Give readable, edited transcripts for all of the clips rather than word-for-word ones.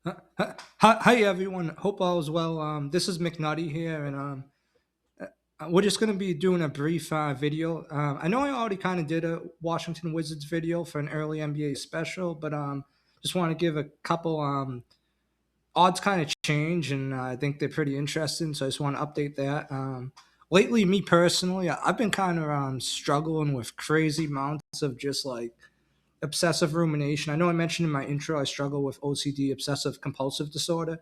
Hi everyone. Hope all is well. This is McNutty here, and we're just going to be doing a brief video. I know I already kind of did a Washington Wizards video for an early NBA special, but just want to give a couple odds kind of change, and I think they're pretty interesting. So I just want to update that. Lately, me personally, I've been kind of struggling with crazy amounts of just like obsessive rumination. I know I mentioned in my intro I struggle with OCD, obsessive compulsive disorder.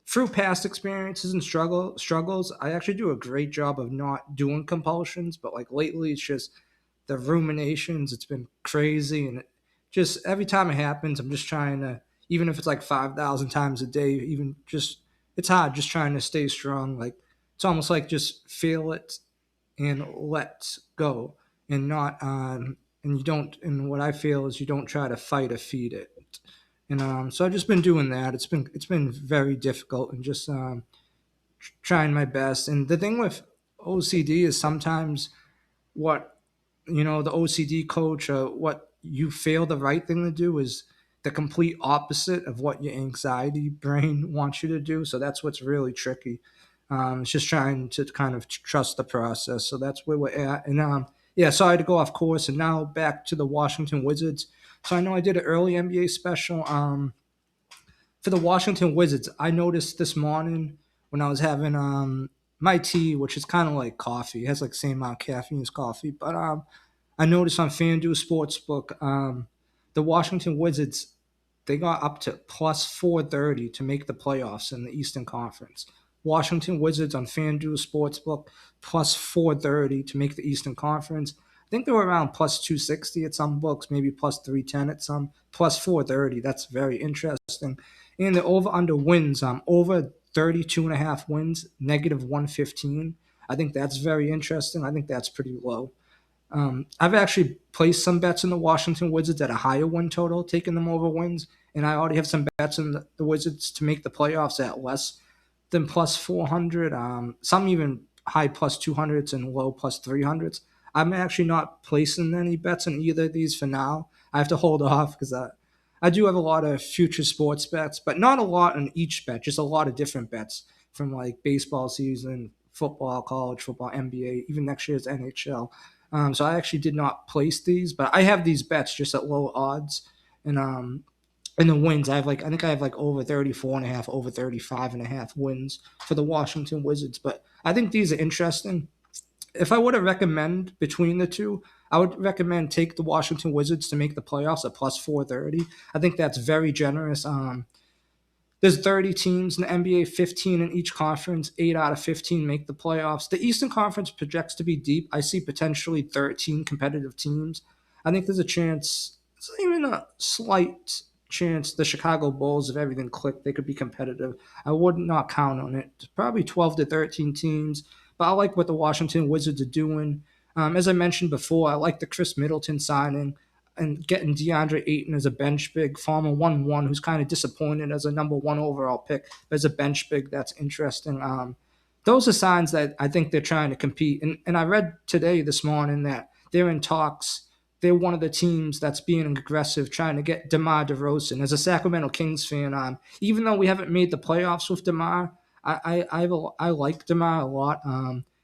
Through past experiences and struggles, I actually do a great job of not doing compulsions, but like lately it's just the ruminations. It's been crazy, and just every time it happens, I'm just trying to, even if it's like 5,000 times a day, even just it's hard just trying to stay strong. Like it's almost like just feel it and let go, and not and you don't. And what I feel is you don't try to fight or feed it. And so I've just been doing that. It's been very difficult, and just trying my best. And the thing with OCD is sometimes what the OCD coach, what you feel the right thing to do is the complete opposite of what your anxiety brain wants you to do. So that's what's really tricky. It's just trying to kind of trust the process. So that's where we're at. And yeah, sorry to go off course. And now back to the Washington Wizards. So I know I did an early NBA special. For the Washington Wizards, I noticed this morning when I was having my tea, which is kind of like coffee. It has like same amount of caffeine as coffee, but I noticed on FanDuel Sportsbook, the Washington Wizards, they got up to plus 430 to make the playoffs in the Eastern Conference. Washington Wizards on FanDuel Sportsbook plus 430 to make the Eastern Conference. I think they were around plus 260 at some books, maybe plus 310 at some, plus 430. That's very interesting. And the over under wins, over 32 and a half wins, negative 115. I think that's very interesting. I think that's pretty low. I've actually placed some bets in the Washington Wizards at a higher win total, taking them over wins, and I already have some bets in the Wizards to make the playoffs at less than plus 400. Some even high plus 200s and low plus 300s. I'm actually not placing any bets on either of these for now. I have to hold off because I do have a lot of future sports bets, but not a lot on each bet, just a lot of different bets from like baseball season, football, college football, NBA, even next year's NHL. So I actually did not place these, but I have these bets just at low odds. And in the wins, I think I have like over 34 and a half, over 35 and a half wins for the Washington Wizards. But I think these are interesting. If I were to recommend between the two, I would recommend take the Washington Wizards to make the playoffs at plus 430. I think that's very generous. There's 30 teams in the NBA, 15 in each conference. 8 out of 15 make the playoffs. The Eastern Conference projects to be deep. I see potentially 13 competitive teams. I think there's a chance, it's even a slight chance, the Chicago Bulls, if everything clicked, they could be competitive. I would not count on it. Probably 12 to 13 teams. But I like what the Washington Wizards are doing. As I mentioned before, I like the Chris Middleton signing and getting DeAndre Ayton as a bench big, former 1-1, who's kind of disappointed as a number one overall pick, but as a bench big, that's interesting. Those are signs that I think they're trying to compete. And I read today, this morning, that they're in talks. They're one of the teams that's being aggressive, trying to get DeMar DeRozan. As a Sacramento Kings fan, even though we haven't made the playoffs with DeMar, I like DeMar a lot.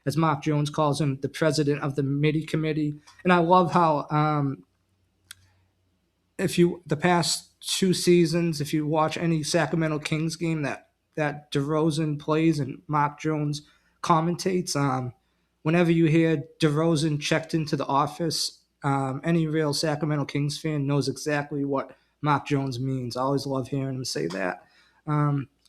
As Mark Jones calls him, the president of the MIDI committee. And I love how if you the past two seasons, if you watch any Sacramento Kings game that DeRozan plays and Mark Jones commentates, whenever you hear DeRozan checked into the office, any real Sacramento Kings fan knows exactly what Mark Jones means. I always love hearing him say that.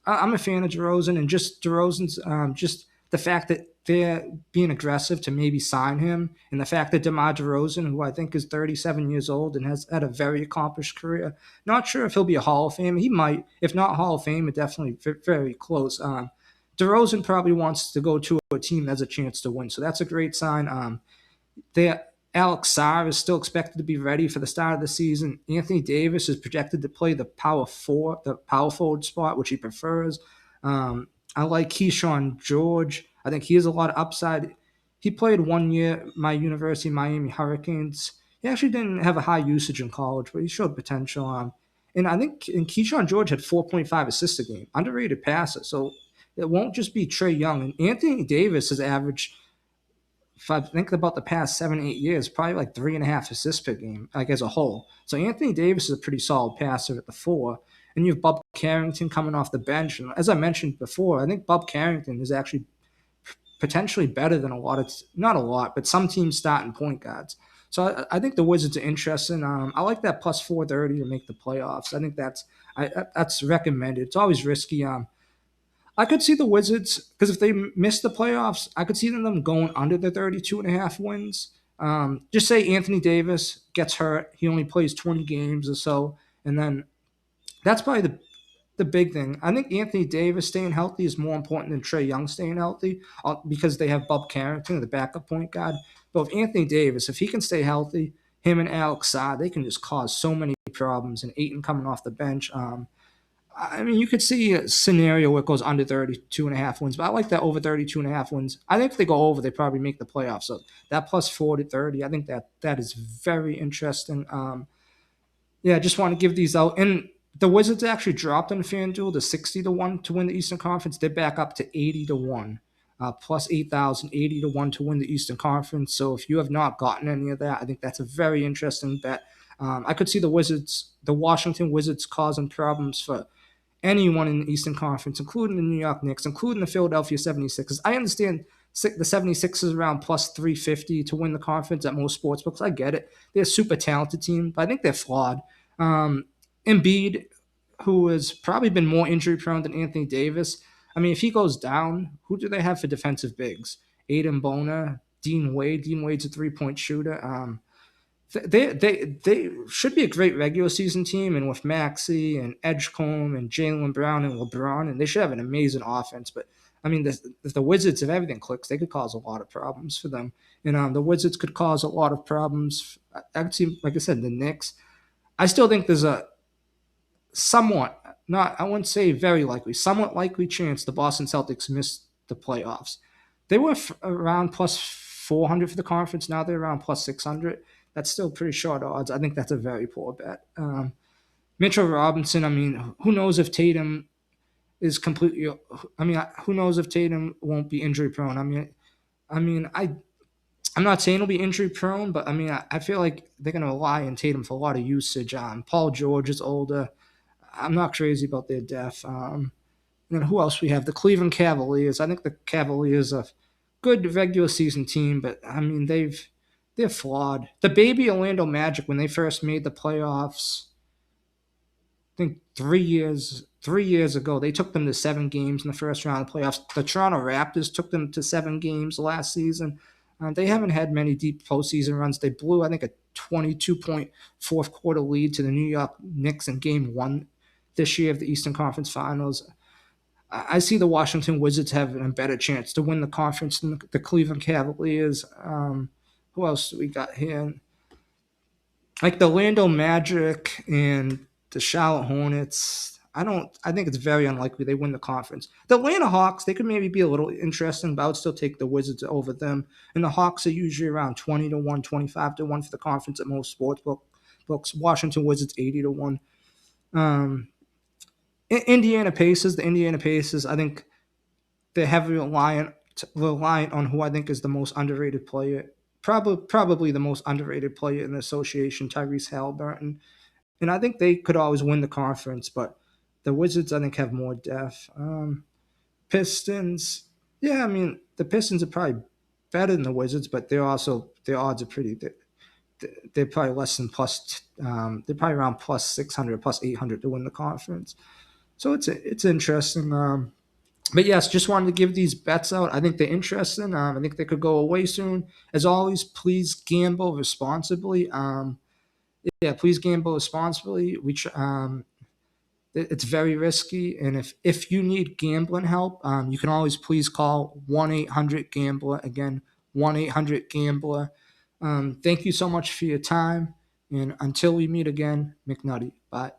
I'm a fan of DeRozan, and just DeRozan's just the fact that they're being aggressive to maybe sign him, and the fact that DeMar DeRozan, who I think is 37 years old and has had a very accomplished career, not sure if he'll be a Hall of Fame. He might, if not Hall of Fame, definitely very close. DeRozan probably wants to go to a team that has a chance to win, so that's a great sign. They Alex Sarr is still expected to be ready for the start of the season. Anthony Davis is projected to play the power forward spot, which he prefers. I like Keyshawn George. I think he has a lot of upside. He played 1 year at my university, Miami Hurricanes. He actually didn't have a high usage in college, but he showed potential. And I think and Keyshawn George had 4.5 assists a game, underrated passer. So it won't just be Trey Young. And Anthony Davis has averaged, if I think about the past 7, 8 years, probably like 3.5 assists per game, like as a whole. So Anthony Davis is a pretty solid passer at the four. And you have Bob Carrington coming off the bench. And as I mentioned before, I think Bob Carrington is actually potentially better than a lot of, not a lot, but some teams starting point guards. So I think the Wizards are interesting. I like that plus 430 to make the playoffs. I think that's recommended. It's always risky. I could see the Wizards, because if they miss the playoffs, I could see them going under the 32.5 wins. Just say Anthony Davis gets hurt. He only plays 20 games or so. And then that's probably the big thing. I think Anthony Davis staying healthy is more important than Trey Young staying healthy because they have Bob Carrington, the backup point guard. But if Anthony Davis, if he can stay healthy, him and Alex Saad, they can just cause so many problems. And Aiton coming off the bench. I mean, you could see a scenario where it goes under 32.5 wins, but I like that over 32.5 wins. I think if they go over, they probably make the playoffs. So that plus 4 to 30, I think that is very interesting. Yeah, I just want to give these out. And the Wizards actually dropped on FanDuel to 60 to 1 to win the Eastern Conference. They're back up to 80 to 1, plus 8,000, 80 to 1 to win the Eastern Conference. So if you have not gotten any of that, I think that's a very interesting bet. I could see the Washington Wizards causing problems for anyone in the Eastern Conference, including the New York Knicks, including the Philadelphia 76ers. I understand the 76ers around plus 350 to win the conference at most sportsbooks. I get it. They're a super talented team, but I think they're flawed. Embiid, who has probably been more injury prone than Anthony Davis. I mean, if he goes down, who do they have for defensive bigs? Aiden Bona, Dean Wade. Dean Wade's a 3-point shooter. They should be a great regular season team, and with Maxey and Edgecombe and Jalen Brown and LeBron, and they should have an amazing offense. But I mean, if the Wizards, if everything clicks, they could cause a lot of problems for them. And the Wizards could cause a lot of problems. I could see, like I said, the Knicks. I still think there's a somewhat, not I wouldn't say very likely, somewhat likely chance the Boston Celtics miss the playoffs. They were around plus 400 for the conference. Now they're around plus 600. That's still pretty short odds. I think that's a very poor bet. Mitchell Robinson, I mean, who knows if Tatum is completely, I mean, who knows if Tatum won't be injury prone? I'm not saying he'll be injury prone, but I mean, I feel like they're going to rely on Tatum for a lot of usage. Paul George is older. I'm not crazy about their depth. And then who else we have? The Cleveland Cavaliers. I think the Cavaliers are a good regular season team, but I mean, they're flawed. The baby Orlando Magic, when they first made the playoffs, I think 3 years ago, they took them to 7 games in the first round of the playoffs. The Toronto Raptors took them to 7 games last season. They haven't had many deep postseason runs. They blew, I think, a 22-point fourth quarter lead to the New York Knicks in Game 1 this year of the Eastern Conference Finals. I see the Washington Wizards having a better chance to win the conference than the Cleveland Cavaliers. Who else do we got here? Like the Orlando Magic and the Charlotte Hornets. I think it's very unlikely they win the conference. The Atlanta Hawks, they could maybe be a little interesting, but I would still take the Wizards over them. And the Hawks are usually around 20 to 1, 25 to 1 for the conference at most sports books. Washington Wizards 80 to 1. Indiana Pacers, I think they're heavily reliant on who I think is the most underrated player. Probably the most underrated player in the association, Tyrese Halliburton. And I think they could always win the conference, but the Wizards, I think, have more depth. Pistons, yeah, I mean, the Pistons are probably better than the Wizards, but their odds are pretty. They're probably less than plus. They're probably around plus 600, plus 800 to win the conference. So it's interesting. But yes, just wanted to give these bets out. I think they're interesting. I think they could go away soon. As always, please gamble responsibly. Yeah, please gamble responsibly. It's very risky, and if you need gambling help, you can always please call 1-800-GAMBLER. Again, 1-800-GAMBLER. Thank you so much for your time, and until we meet again, McNutty. Bye.